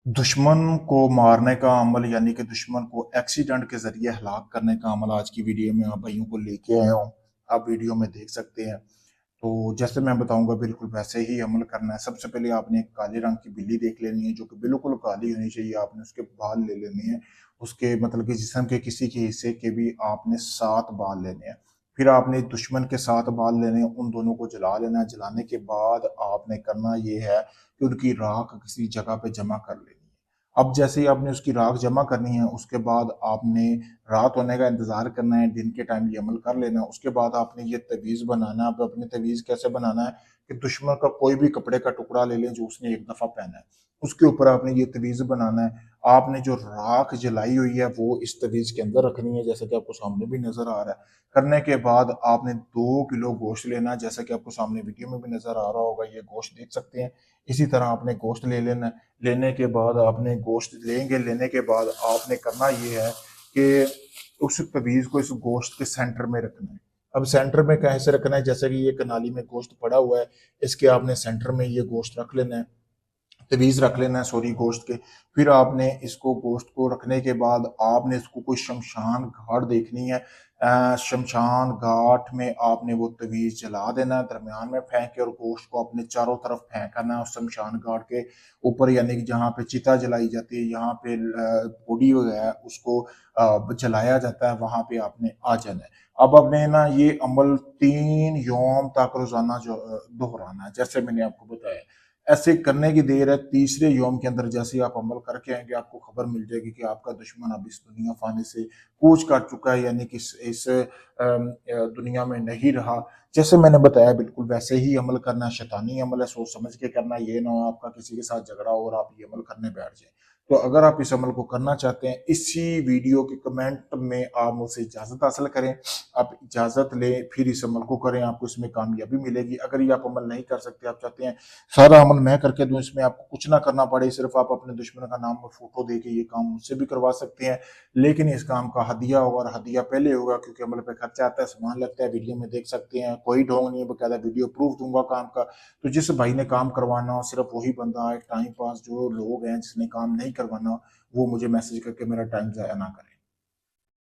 दुश्मन को मारने का अमल यानी कि दुश्मन को एक्सीडेंट के ज़रिए हलाक करने का अमल आज की वीडियो में आप भाइयों को लेके आया हूँ। आप वीडियो में देख सकते हैं। तो जैसे मैं बताऊंगा बिल्कुल वैसे ही अमल करना है। सबसे पहले आपने एक काले रंग की बिल्ली देख लेनी है जो कि बिल्कुल काली होनी चाहिए। आपने उसके बाल ले लेने हैं। उसके मतलब कि जिस्म के किसी के हिस्से के भी आपने 7 बाल लेने हैं। फिर आपने दुश्मन के 7 बाल लेने हैं, उन दोनों को जला लेना है। जलाने के बाद आपने करना ये है कि उनकी राख किसी जगह पे जमा कर लेनी है। अब जैसे ही आपने उसकी राख जमा करनी है, उसके बाद आपने रात होने का इंतजार करना है, दिन के टाइम ये अमल कर लेना है। उसके बाद आपने ये तवीज़ बनाना है। अब अपने तवीज़ कैसे बनाना है कि दुश्मन का कोई भी कपड़े का टुकड़ा ले लें जो उसने एक दफ़ा पहना है, उसके ऊपर आपने ये तवीज़ बनाना है। आपने जो राख जलाई हुई है वो इस तवीज़ के अंदर रखनी है, जैसे कि आपको सामने भी नज़र आ रहा है। करने के बाद आपने 2 किलो गोश्त लेना है, जैसा कि आपको सामने वीडियो में भी नज़र आ रहा होगा, ये गोश्त देख सकते हैं। इसी तरह आपने गोश्त ले लेना है। लेने के बाद आपने गोश्त लेंगे, लेने के बाद आपने करना ये है कि उस तवीज़ को इस गोश्त के सेंटर में रखना है। अब सेंटर में कैसे रखना है, जैसे कि ये कनाली में गोश्त पड़ा हुआ है, इसके आपने सेंटर में ये गोश्त रख लेना है, तवीज़ रख लेना है सॉरी गोश्त के। फिर आपने इसको गोश्त को रखने के बाद आपने इसको कोई शमशान घाट देखनी है। शमशान घाट में आपने वो तवीज़ जला देना है, दरमियान में फेंक के, और गोश्त को अपने चारों तरफ फेंकना है उस शमशान घाट के ऊपर, यानी कि जहाँ पे चिता जलाई जाती है, यहाँ पे बॉडी वगैरह उसको जलाया जाता है, वहाँ पे आपने आ जाना है। अब आपने ना ये अमल 3 यौम तक रोजाना जो दोहराना है, जैसे मैंने आपको बताया। ऐसे करने की देर है, तीसरे यौम के अंदर जैसे ही आप अमल करके आएंगे, आपको खबर मिल जाएगी कि आपका दुश्मन अब इस दुनिया फाने से कूच कर चुका है, यानी कि इस दुनिया में नहीं रहा। जैसे मैंने बताया बिल्कुल वैसे ही अमल करना। शैतानी अमल है, सोच समझ के करना। ये ना हो आपका किसी के साथ झगड़ा हो और आप ये अमल करने बैठ जाए। तो अगर आप इस अमल को करना चाहते हैं, इसी वीडियो के कमेंट में आप मुझसे इजाज़त हासिल करें। आप इजाज़त लें, फिर इस अमल को करें, आपको इसमें कामयाबी मिलेगी। अगर ये आप अमल नहीं कर सकते, आप चाहते हैं सारा अमल मैं करके दूं, इसमें आपको कुछ ना करना पड़े, सिर्फ आप अपने दुश्मन का नाम और फोटो दे के ये काम मुझसे भी करवा सकते हैं। लेकिन इस काम का हदिया होगा, और हदिया पहले होगा क्योंकि अमल पे खर्चा आता है, सामान लगता है। वीडियो में देख सकते हैं, कोई ढोंग नहीं है, बकायदा वीडियो प्रूफ दूंगा काम का। तो जिस भाई ने काम करवाना हो, सिर्फ वही बंदा है। टाइम पास जो लोग हैं जिसने काम नहीं करवाना, वो मुझे मैसेज करके मेरा टाइम ज़ाया ना करें।